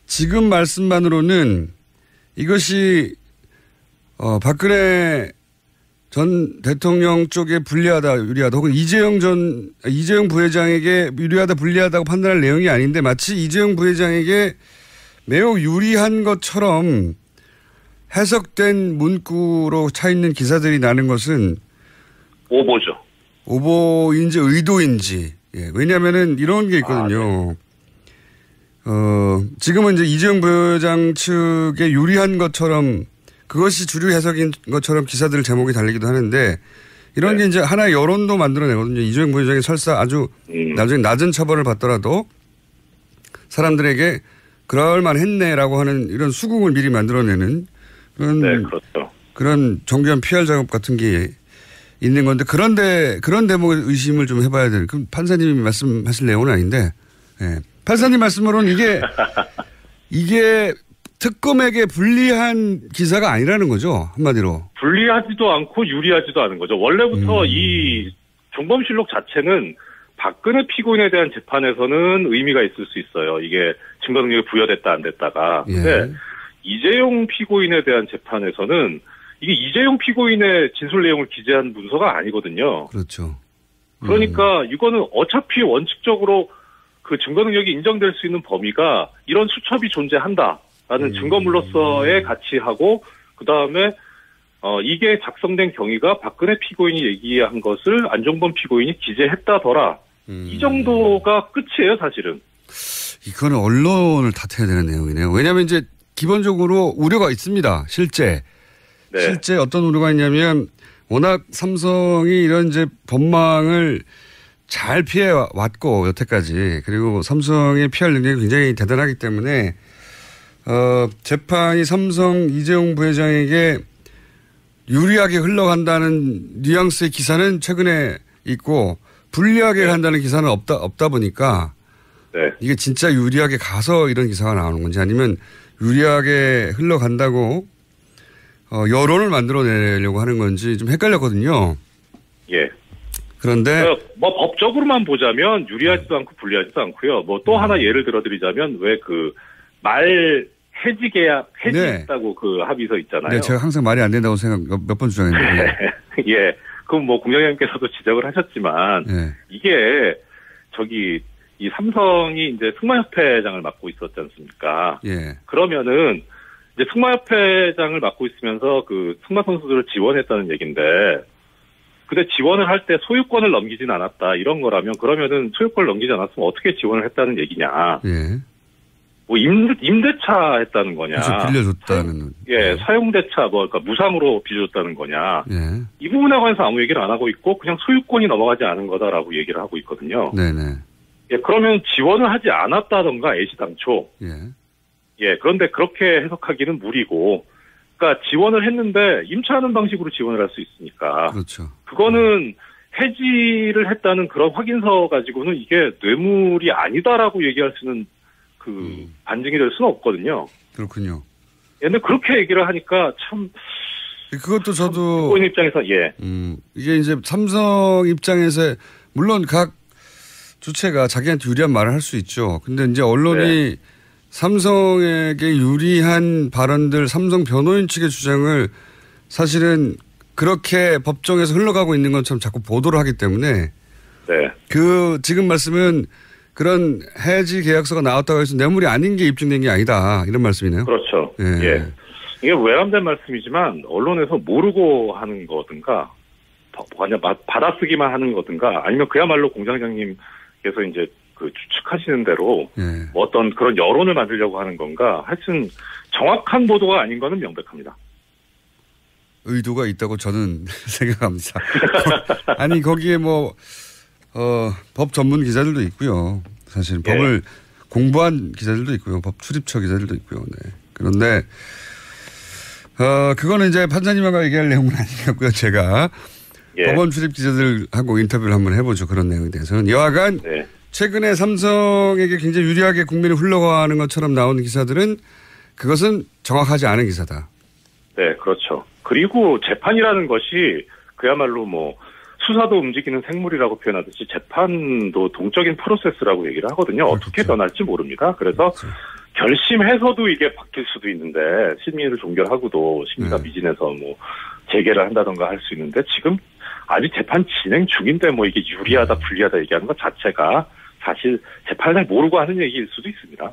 지금 말씀만으로는 이것이 박근혜 전 대통령 쪽에 불리하다, 유리하다, 혹은 이재용 부회장에게 유리하다, 불리하다고 판단할 내용이 아닌데 마치 이재용 부회장에게 매우 유리한 것처럼 해석된 문구로 차 있는 기사들이 나는 것은 오보죠. 오보인지 의도인지. 예, 왜냐면은 이런 게 있거든요. 지금은 이제 이재용 부회장 측에 유리한 것처럼 그것이 주류 해석인 것처럼 기사들 제목이 달리기도 하는데 이런 게 이제 하나의 여론도 만들어내거든요. 이재용 부회장이 설사 아주 나중에 낮은 처벌을 받더라도 사람들에게 그럴만했네라고 하는 이런 수긍을 미리 만들어내는 그런, 네, 그렇죠. 그런 정교한 PR 작업 같은 게 있는 건데 그런 대목의 의심을 좀 해봐야 되는. 그럼 판사님이 말씀하실 내용은 아닌데, 예. 판사님 말씀으로는 이게 특검에게 불리한 기사가 아니라는 거죠, 한마디로. 불리하지도 않고 유리하지도 않은 거죠. 원래부터 이 종범실록 자체는 박근혜 피고인에 대한 재판에서는 의미가 있을 수 있어요. 이게 증거 능력이 부여됐다 안 됐다가. 근데 이재용 피고인에 대한 재판에서는 이게 이재용 피고인의 진술 내용을 기재한 문서가 아니거든요. 그렇죠. 그러니까 이거는 어차피 원칙적으로 그 증거 능력이 인정될 수 있는 범위가 이런 수첩이 존재한다라는 증거물로서의 가치하고 그다음에 이게 작성된 경위가 박근혜 피고인이 얘기한 것을 안종범 피고인이 기재했다더라. 이 정도가 끝이에요, 사실은. 이거는 언론을 탓해야 되는 내용이네요. 왜냐하면 이제 기본적으로 우려가 있습니다. 실제 어떤 우려가 있냐면 워낙 삼성이 이런 이제 법망을 잘 피해 왔고 여태까지 그리고 삼성의 PR 능력이 굉장히 대단하기 때문에 재판이 삼성 이재용 부회장에게 유리하게 흘러간다는 뉘앙스의 기사는 최근에 있고 불리하게 간다는 기사는 없다 보니까 이게 진짜 유리하게 가서 이런 기사가 나오는 건지 아니면 유리하게 흘러간다고 여론을 만들어내려고 하는 건지 좀 헷갈렸거든요. 예. 그런데 뭐 법적으로만 보자면 유리하지도 않고 불리하지도 않고요. 뭐 또 하나 예를 들어드리자면 왜 그 말 해지 계약 해지했다고 그 합의서 있잖아요. 네, 제가 항상 말이 안 된다고 몇 번 주장했는데. 예. 그럼 뭐 국장님께서도 지적을 하셨지만 이게 이 삼성이 이제 승마협회장을 맡고 있었지 않습니까? 예. 그러면은 이제 승마협회장을 맡고 있으면서 그 승마 선수들을 지원했다는 얘기인데, 근데 지원을 할 때 소유권을 넘기진 않았다 이런 거라면 그러면은 소유권을 넘기지 않았으면 어떻게 지원을 했다는 얘기냐? 예. 뭐 임대차 했다는 거냐? 그렇죠, 빌려줬다는. 사용대차 그러니까 무상으로 빌려줬다는 거냐? 예. 이 부분에 관해서 아무 얘기를 안 하고 있고 그냥 소유권이 넘어가지 않은 거다라고 얘기를 하고 있거든요. 네네. 예, 그러면 지원을 하지 않았다던가 애시당초. 예, 그런데 그렇게 해석하기는 무리고, 그러니까 지원을 했는데 임차하는 방식으로 지원을 할 수 있으니까. 그렇죠. 그거는 해지를 했다는 그런 확인서 가지고는 이게 뇌물이 아니다라고 얘기할 수는 그 반증이 될 수는 없거든요. 그렇군요. 예, 근데 그렇게 얘기를 하니까 참. 그것도 저도. 고인 입장에서 이게 이제 삼성 입장에서 물론 각 주체가 자기한테 유리한 말을 할 수 있죠. 근데 이제 언론이 삼성에게 유리한 발언들, 삼성 변호인 측의 주장을 사실은 그렇게 법정에서 흘러가고 있는 것처럼 자꾸 보도를 하기 때문에 그 지금 말씀은 그런 해지 계약서가 나왔다고 해서 뇌물이 아닌 게 입증된 게 아니다 이런 말씀이네요. 그렇죠. 예. 이게 외람된 말씀이지만 언론에서 모르고 하는 거든가 그냥 받아쓰기만 하는 거든가 아니면 그야말로 공장장님께서 이제 그 추측하시는 대로 뭐 어떤 그런 여론을 만들려고 하는 건가 하여튼 정확한 보도가 아닌 거는 명백합니다. 의도가 있다고 저는 생각합니다. 아니 거기에 뭐 법 전문 기자들도 있고요. 사실 법을 공부한 기자들도 있고요. 법 출입처 기자들도 있고요. 네. 그런데 그거는 이제 판사님하고 얘기할 내용은 아니었고요. 제가 법원 출입 기자들하고 인터뷰를 한번 해보죠. 그런 내용에 대해서는. 여하간 최근에 삼성에게 굉장히 유리하게 국민이 흘러가는 것처럼 나오는 기사들은 그것은 정확하지 않은 기사다. 네, 그렇죠. 그리고 재판이라는 것이 그야말로 뭐 수사도 움직이는 생물이라고 표현하듯이 재판도 동적인 프로세스라고 얘기를 하거든요. 어떻게 변할지 모릅니다. 그래서 결심해서도 이게 바뀔 수도 있는데 심의를 종결하고도 심의가 미진해서 뭐 재개를 한다던가 할 수 있는데 지금 아직 재판 진행 중인데 뭐 이게 유리하다 불리하다 얘기하는 것 자체가 사실 재판을 모르고 하는 얘기일 수도 있습니다.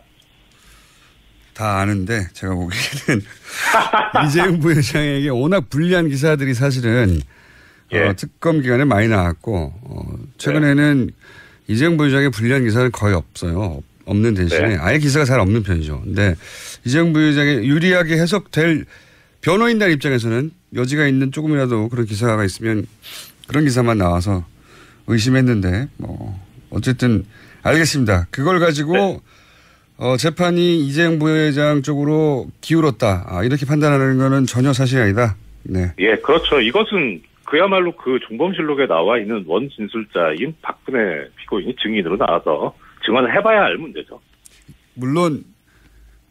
다 아는데 제가 보기에는 이재용 부회장에게 워낙 불리한 기사들이 사실은 특검 기간에 많이 나왔고 최근에는 이재용 부회장의 불리한 기사는 거의 없어요. 없는 대신에 아예 기사가 잘 없는 편이죠. 근데 이재용 부회장의 유리하게 해석될 변호인단 입장에서는 여지가 있는 조금이라도 그런 기사가 있으면 그런 기사만 나와서 의심했는데 뭐 어쨌든 알겠습니다. 그걸 가지고 재판이 이재용 부회장 쪽으로 기울었다. 이렇게 판단하는 거는 전혀 사실이 아니다. 네. 예, 그렇죠. 이것은 그야말로 그 종범실록에 나와 있는 원진술자인 박근혜 피고인이 증인으로 나와서 증언을 해봐야 할 문제죠. 물론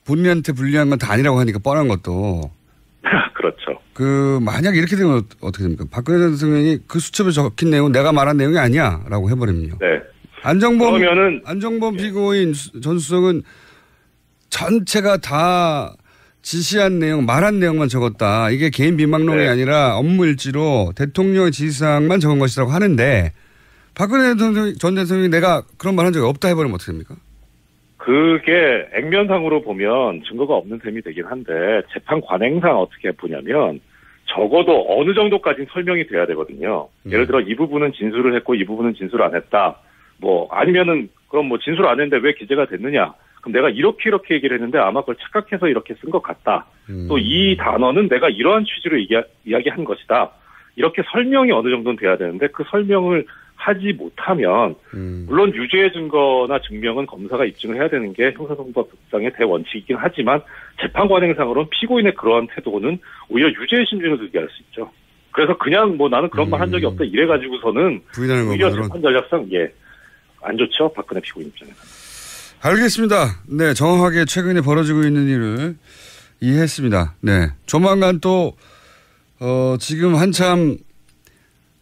본인한테 불리한 건 다 아니라고 하니까 뻔한 것도. 그렇죠. 만약 이렇게 되면 어떻게 됩니까? 박근혜 대통령이 그 수첩에 적힌 내용은 내가 말한 내용이 아니야. 라고 해버리면요. 네. 안정범 피고인 전 수석은 전체가 다 지시한 내용, 말한 내용만 적었다. 이게 개인 비망록이 아니라 업무 일지로 대통령의 지시사항만 적은 것이라고 하는데 박근혜 전 대통령이 내가 그런 말 한 적이 없다 해버리면 어떻게 됩니까? 그게 액면상으로 보면 증거가 없는 셈이 되긴 한데 재판 관행상 어떻게 보냐면 적어도 어느 정도까지는 설명이 돼야 되거든요. 예를 들어 이 부분은 진술을 했고 이 부분은 진술 안 했다. 뭐 아니면은 그럼 뭐 진술 안 했는데 왜 기재가 됐느냐? 그럼 내가 이렇게 얘기를 했는데 아마 그걸 착각해서 이렇게 쓴 것 같다. 또 이 단어는 내가 이러한 취지로 이야기한 것이다. 이렇게 설명이 어느 정도는 돼야 되는데 그 설명을 하지 못하면 물론 유죄의 증거나 증명은 검사가 입증을 해야 되는 게 형사소송법상의 대원칙이긴 하지만 재판 관행상으로는 피고인의 그러한 태도는 오히려 유죄의 심증을 들게 할 수 있죠. 그래서 그냥 뭐 나는 그런 말 한 적이 없다 이래가지고서는 오히려 재판 전략상 안 좋죠. 박근혜 피고인 입장에서. 알겠습니다. 네, 정확하게 최근에 벌어지고 있는 일을 이해했습니다. 네, 조만간 또 지금 한참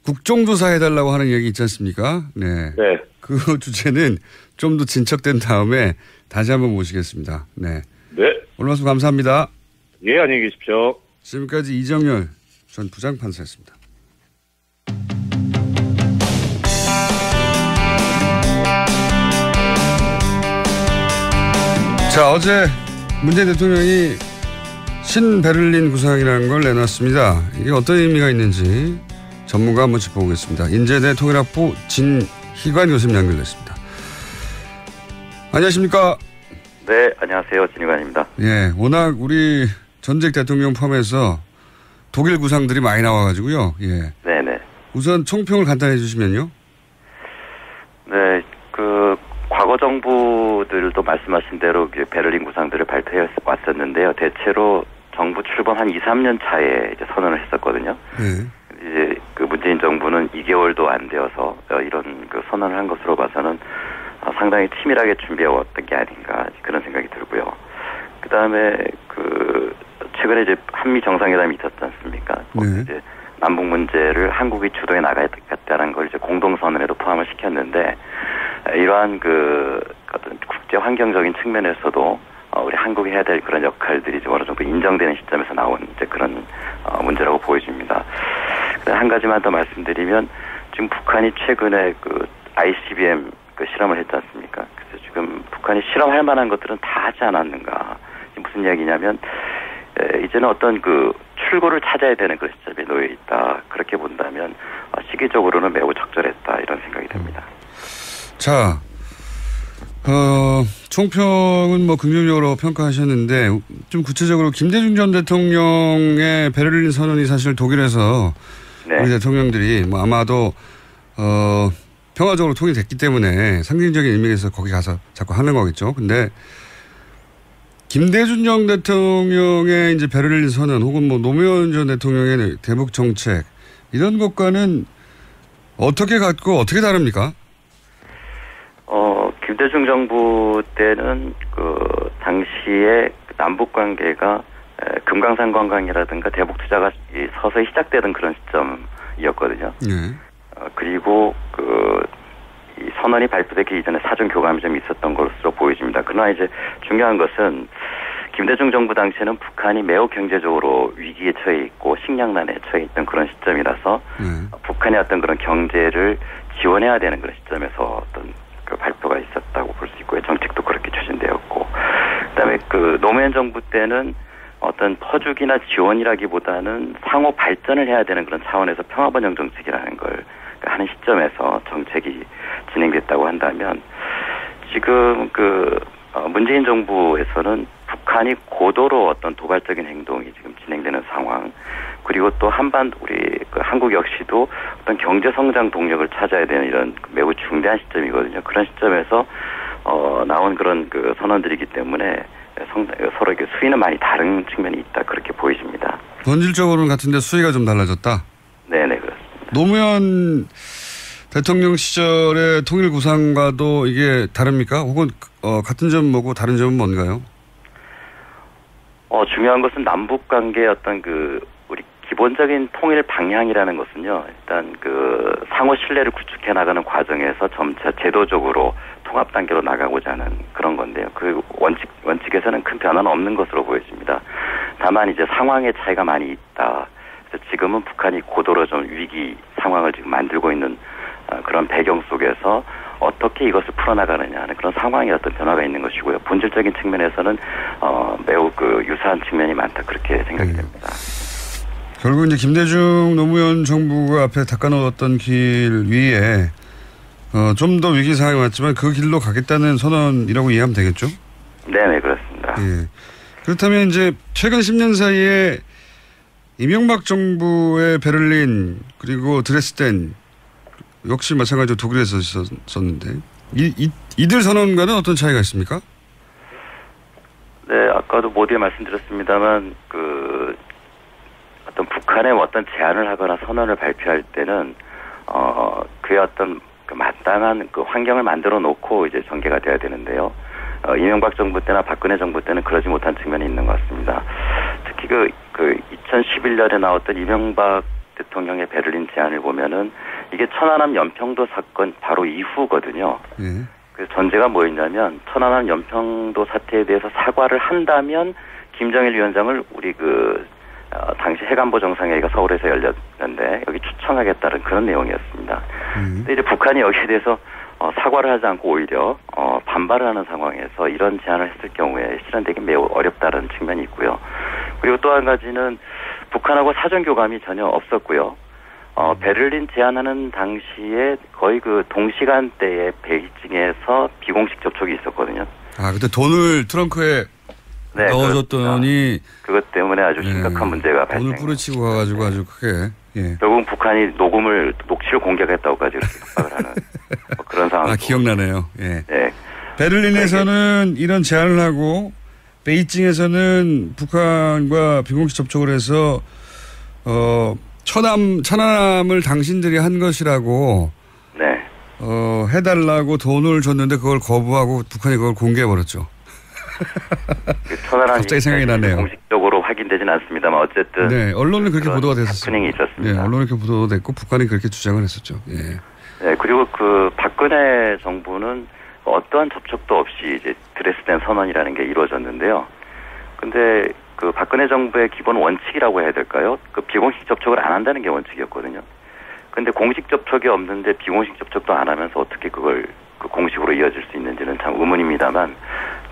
국정조사 해달라고 하는 얘기 있지 않습니까? 네. 그 주제는 좀 더 진척된 다음에 다시 한번 모시겠습니다. 네. 오늘 말씀 감사합니다. 예, 안녕히 계십시오. 지금까지 이정열 전 부장판사였습니다. 자, 어제 문재인 대통령이 신베를린 구상이라는 걸 내놨습니다. 이게 어떤 의미가 있는지 전문가 한번 짚어보겠습니다. 인제대 통일학부 진희관 교수님 연결됐습니다. 안녕하십니까? 네, 안녕하세요. 진희관입니다. 예, 워낙 우리 전직 대통령 포함해서 독일 구상들이 많이 나와가지고요. 예. 네네. 우선 총평을 간단히 해주시면요. 네, 과거 정부들도 말씀하신 대로 베를린 구상들을 발표해 왔었는데요. 대체로 정부 출범 한 2, 3년 차에 이제 선언을 했었거든요. 네. 이제 문재인 정부는 2개월도 안 되어서 이런 선언을 한 것으로 봐서는 상당히 치밀하게 준비해왔던 게 아닌가 그런 생각이 들고요. 그 다음에 최근에 이제 한미 정상회담이 있었지 않습니까? 네. 이제 남북 문제를 한국이 주도해 나가야겠다는 걸 이제 공동선언에도 포함을 시켰는데 이러한 어떤 국제 환경적인 측면에서도 우리 한국이 해야 될 그런 역할들이 좀 어느 정도 인정되는 시점에서 나온 이제 그런 문제라고 보여집니다. 한 가지만 더 말씀드리면 지금 북한이 최근에 ICBM 실험을 했지 않습니까? 그래서 지금 북한이 실험할 만한 것들은 다 하지 않았는가? 무슨 이야기냐면 이제는 어떤 출구를 찾아야 되는 그런 시점에 놓여 있다. 그렇게 본다면 시기적으로는 매우 적절했다 이런 생각이 듭니다. 자, 총평은 뭐 긍정적으로 평가하셨는데 좀 구체적으로 김대중 전 대통령의 베를린 선언이 사실 독일에서 우리 대통령들이 뭐 아마도 평화적으로 통일됐기 때문에 상징적인 의미에서 거기 가서 자꾸 하는 거겠죠. 근데 김대중 전 대통령의 이제 베를린 선언 혹은 뭐 노무현 전 대통령의 대북 정책 이런 것과는 어떻게 같고 어떻게 다릅니까? 김대중 정부 때는 당시에 남북 관계가 금강산 관광이라든가 대북 투자가 서서히 시작되던 그런 시점이었거든요. 네. 그리고 이 선언이 발표되기 이전에 사전 교감이 좀 있었던 것으로 보여집니다. 그러나 이제 중요한 것은 김대중 정부 당시에는 북한이 매우 경제적으로 위기에 처해 있고 식량난에 처해 있던 그런 시점이라서 북한의 어떤 그런 경제를 지원해야 되는 그런 시점에서 어떤 그 발표가 있었다고 볼 수 있고요. 정책도 그렇게 추진되었고, 그다음에 그 노무현 정부 때는 어떤 퍼주기나 지원이라기보다는 상호 발전을 해야 되는 그런 차원에서 평화번영 정책이라는 걸 하는 시점에서 정책이 진행됐다고 한다면, 지금 문재인 정부에서는 북한이 고도로 어떤 도발적인 행동이 지금 진행되는 상황, 그리고 또 우리 한국 역시도 어떤 경제 성장 동력을 찾아야 되는 이런 매우 중대한 시점이거든요. 그런 시점에서 나온 그런 선언들이기 때문에 서로 이렇게 수위는 많이 다른 측면이 있다, 그렇게 보여집니다. 본질적으로는 같은데 수위가 좀 달라졌다? 네네, 그렇습니다. 노무현 대통령 시절의 통일 구상과도 이게 다릅니까? 혹은 같은 점은 뭐고 다른 점은 뭔가요? 중요한 것은 남북 관계의 어떤 우리 기본적인 통일 방향이라는 것은요, 일단 상호 신뢰를 구축해 나가는 과정에서 점차 제도적으로 통합 단계로 나가고자 하는 그런 건데요. 그 원칙에서는 큰 변화는 없는 것으로 보여집니다. 다만 이제 상황의 차이가 많이 있다. 그래서 지금은 북한이 고도로 좀 위기 상황을 지금 만들고 있는 그런 배경 속에서 어떻게 이것을 풀어나가느냐 하는 그런 상황의 어떤 변화가 있는 것이고요. 본질적인 측면에서는 매우 유사한 측면이 많다, 그렇게 생각이 됩니다. 결국 이제 김대중 노무현 정부가 앞에 닦아놓았던 길 위에 좀 더 위기 상황이 왔지만 그 길로 가겠다는 선언이라고 이해하면 되겠죠? 네네, 그렇습니다. 예. 그렇다면 이제 최근 10년 사이에 이명박 정부의 베를린 그리고 드레스덴 역시 마찬가지로 독일에서 있었는데 이들 선언과는 어떤 차이가 있습니까? 네, 아까도 모두에 말씀드렸습니다만 어떤 북한의 어떤 제안을 하거나 선언을 발표할 때는 그의 어떤 마땅한 환경을 만들어 놓고 이제 전개가 돼야 되는데요. 이명박 정부 때나 박근혜 정부 때는 그러지 못한 측면이 있는 것 같습니다. 특히 2011년에 나왔던 이명박 대통령의 베를린 제안을 보면은 이게 천안함 연평도 사건 바로 이후거든요. 그래서 전제가 뭐였냐면 천안함 연평도 사태에 대해서 사과를 한다면 김정일 위원장을 우리 당시 해관보 정상회의가 서울에서 열렸는데 여기 초청하겠다는 그런 내용이었습니다. 근데 이제 북한이 여기에 대해서 사과를 하지 않고 오히려 반발을 하는 상황에서 이런 제안을 했을 경우에 실현되기 매우 어렵다는 측면이 있고요. 그리고 또 한 가지는 북한하고 사전 교감이 전혀 없었고요. 베를린 제안하는 당시에 거의 동시간대에 베이징에서 비공식 접촉이 있었거든요. 그때 돈을 트렁크에 넣어줬더니 그것 때문에 아주 심각한 문제가 발생. 돈을 뿌리치고 가가지고 아주 크게. 예. 결국은 북한이 녹취를 공개하겠다고까지 이렇게 협박을 하는 그런 상황. 기억나네요. 예. 네. 베를린에서는 이런 제안을 하고 베이징에서는 북한과 비공식 접촉을 해서 천안함을 당신들이 한 것이라고 해달라고 돈을 줬는데 그걸 거부하고 북한이 그걸 공개해버렸죠. 갑자기 생각이 나네요. 공식적으로 확인되진 않습니다만 어쨌든 네, 언론은 그렇게 보도가 됐었습니다. 해프닝이 있었습니다. 네, 언론은 그렇게 보도됐고 북한이 그렇게 주장을 했었죠. 예. 네, 그리고 박근혜 정부는 어떠한 접촉도 없이 이제 드레스덴 선언이라는 게 이루어졌는데요. 근데 박근혜 정부의 기본 원칙이라고 해야 될까요? 비공식 접촉을 안 한다는 게 원칙이었거든요. 근데 공식 접촉이 없는데 비공식 접촉도 안 하면서 어떻게 그걸 공식으로 이어질 수 있는지는 참 의문입니다만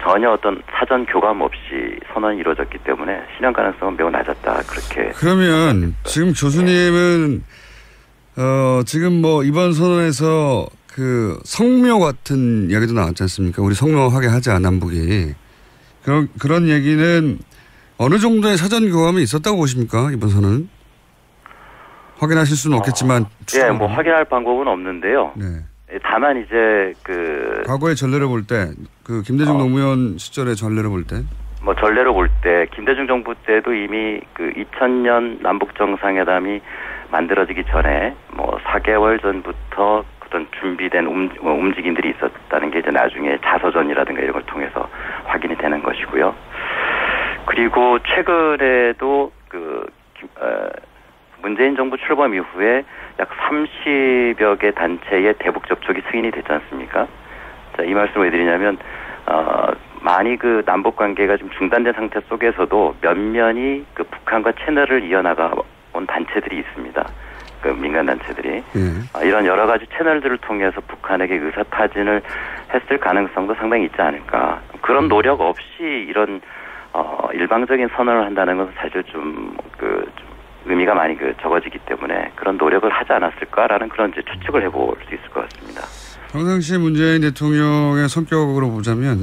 전혀 어떤 사전 교감 없이 선언이 이루어졌기 때문에 실현 가능성은 매우 낮았다, 그렇게. 그러면 지금 교수님은 지금 이번 선언에서 성묘 같은 이야기도 나왔지 않습니까? 우리 성묘하게 하자, 남북이. 그런 얘기는 어느 정도의 사전 교감이 있었다고 보십니까? 이번 선언은? 확인하실 수는 없겠지만. 예, 확인할 방법은 없는데요. 네. 다만 이제 과거의 전례를 볼 때, 김대중 노무현 시절의 전례를 볼 때. 전례를 볼 때, 김대중 정부 때도 이미 2000년 남북 정상회담이 만들어지기 전에 4개월 전부터 어떤 준비된 움직임들이 있었다는 게 이제 나중에 자서전이라든가 이런 걸 통해서 확인이 되는 것이고요. 그리고 최근에도 문재인 정부 출범 이후에 약 30여 개 단체의 대북 접촉이 승인이 됐지 않습니까? 자, 이 말씀을 왜 드리냐면 많이 그 남북 관계가 좀 중단된 상태 속에서도 면면이 그 북한과 채널을 이어나가 온 단체들이 있습니다. 그 민간 단체들이 이런 여러 가지 채널들을 통해서 북한에게 의사 타진을 했을 가능성도 상당히 있지 않을까. 그런 노력 없이 이런 일방적인 선언을 한다는 것은 사실 좀 의미가 많이 적어지기 때문에 그런 노력을 하지 않았을까라는 그런 이제 추측을 해볼 수 있을 것 같습니다. 평상시에 문재인 대통령의 성격으로 보자면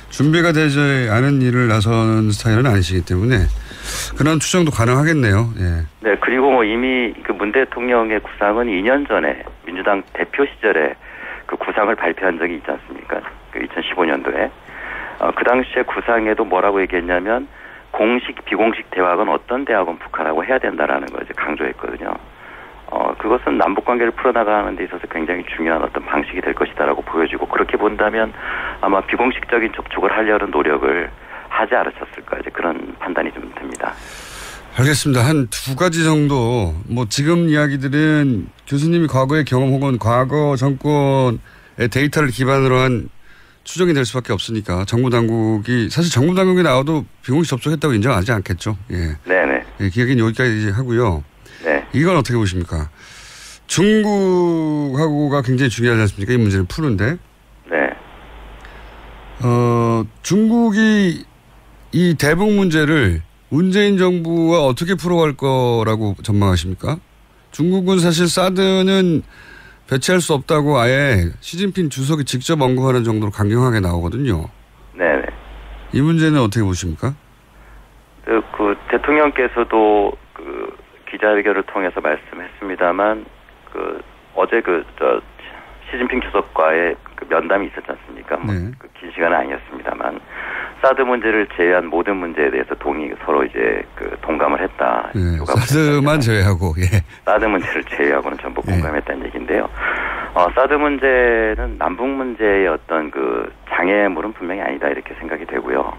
준비가 되지 않은 일을 나서는 스타일은 아니시기 때문에 그런 추정도 가능하겠네요. 네, 그리고 뭐 이미 그 문 대통령의 구상은 2년 전에 민주당 대표 시절에 그 구상을 발표한 적이 있지 않습니까? 그 2015년도에. 그 당시에 구상에도 뭐라고 얘기했냐면 공식, 비공식 대화건 어떤 대화건 북한하고 해야 된다라는 걸 이제 강조했거든요. 그것은 남북 관계를 풀어나가는 데 있어서 굉장히 중요한 어떤 방식이 될 것이다라고 보여지고 그렇게 본다면 아마 비공식적인 접촉을 하려는 노력을 하지 않으셨을까 이제 그런 판단이 좀 듭니다. 알겠습니다. 한 두 가지 정도 뭐 지금 이야기들은 교수님이 과거의 경험 혹은 과거 정권의 데이터를 기반으로 한 추정이 될 수밖에 없으니까 정부 당국이 사실 정부 당국이 나와도 비공식 접촉했다고 인정하지 않겠죠. 네네. 기억은 여기까지 하고요. 네. 이건 어떻게 보십니까? 중국하고가 굉장히 중요하지 않습니까? 이 문제를 푸는데. 네. 중국이 이 대북 문제를 문재인 정부와 어떻게 풀어갈 거라고 전망하십니까? 중국은 사실 사드는 배치할 수 없다고 아예 시진핑 주석이 직접 언급하는 정도로 강경하게 나오거든요. 네. 이 문제는 어떻게 보십니까? 그 대통령께서도 그 기자회견을 통해서 말씀했습니다만 어제 시진핑 주석과의 그 면담이 있었지 않습니까? 긴 시간은 아니었습니다만 사드 문제를 제외한 모든 문제에 대해서 서로 이제 동감을 했다. 사드만 제외하고 사드 문제를 제외하고는 전부 공감했다는 얘기인데요. 사드 문제는 남북 문제의 어떤 장애물은 분명히 아니다 이렇게 생각이 되고요.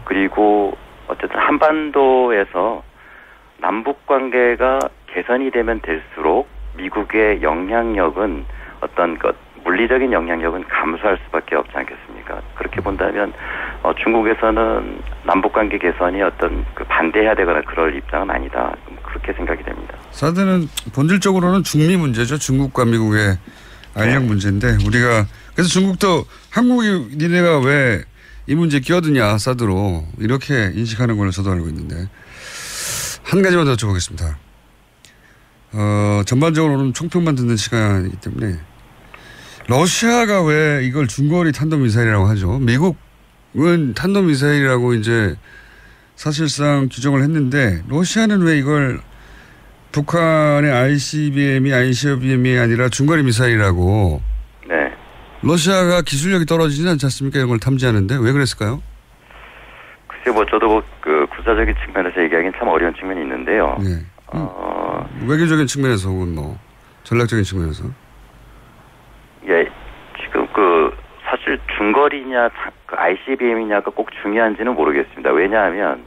그리고 어쨌든 한반도에서 남북 관계가 개선이 되면 될수록 미국의 영향력은 어떤 물리적인 영향력은 감소할 수밖에 없지 않겠습니까? 그렇게 본다면 중국에서는 남북관계 개선이 어떤 반대해야 되거나 그럴 입장은 아니다. 그렇게 생각이 됩니다. 사드는 본질적으로는 중미 문제죠. 중국과 미국의 알력 문제인데 우리가 그래서 중국도 한국이 니네가 왜 이 문제에 끼어드냐 사드로 이렇게 인식하는 걸로 저도 알고 있는데 한 가지만 더 여쭤보겠습니다. 전반적으로는 총평만 듣는 시간이기 때문에 러시아가 왜 이걸 중거리 탄도미사일이라고 하죠? 미국은 탄도미사일이라고 이제 사실상 규정을 했는데 러시아는 왜 이걸 북한의 ICBM이 아니라 중거리 미사일이라고. 네. 러시아가 기술력이 떨어지진 않지 않습니까? 이런 걸 탐지하는데 왜 그랬을까요? 글쎄 저도 군사적인 측면에서 얘기하기는 참 어려운 측면이 있는데요. 네. 외교적인 측면에서 혹은 전략적인 측면에서. 예, 지금 사실 중거리냐 ICBM이냐가 꼭 중요한지는 모르겠습니다. 왜냐하면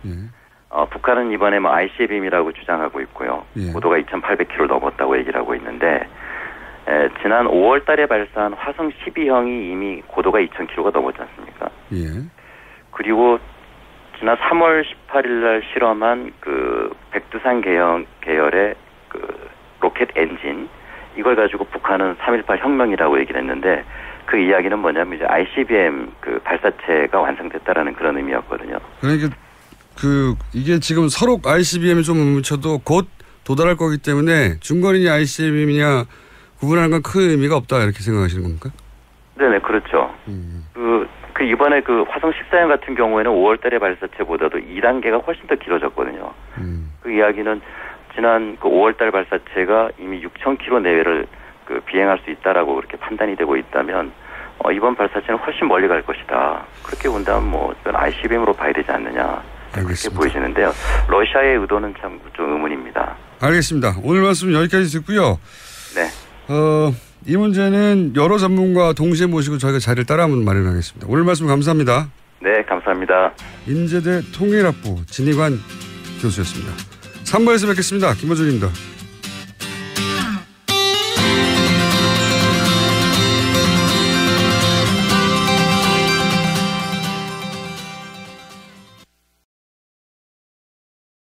북한은 이번에 ICBM이라고 주장하고 있고요. 고도가 2,800km 넘었다고 얘기를 하고 있는데 지난 5월 달에 발사한 화성 12형이 이미 고도가 2,000km가 넘었지 않습니까? 그리고 지난 3월 18일 날 실험한 백두산 계열의 로켓 엔진 이걸 가지고 북한은 3.18 혁명이라고 얘기를 했는데 그 이야기는 뭐냐면 이제 ICBM 발사체가 완성됐다라는 그런 의미였거든요. 그러니까 이게 지금 서로 ICBM이 좀 뭉쳐도 곧 도달할 거기 때문에 중거리냐 ICBM이냐 구분하는 건 큰 의미가 없다 이렇게 생각하시는 겁니까? 네네 그렇죠. 이번에 화성 14형 같은 경우에는 5월 달의 발사체보다도 2단계가 훨씬 더 길어졌거든요. 그 이야기는 지난 5월 달 발사체가 이미 6,000km 내외를 비행할 수 있다라고 그렇게 판단이 되고 있다면 이번 발사체는 훨씬 멀리 갈 것이다. 그렇게 본다면 이건 ICBM으로 봐야 되지 않느냐. 그렇게 보여지는데요. 러시아의 의도는 참 좀 의문입니다. 알겠습니다. 오늘 말씀 여기까지 듣고요. 네. 이 문제는 여러 전문가 동시에 모시고 저희가 자리를 따라 한번 마련하겠습니다. 오늘 말씀 감사합니다. 네, 감사합니다. 인제대 통일학부 진희관 교수였습니다. 3부에서 뵙겠습니다. 김호준입니다.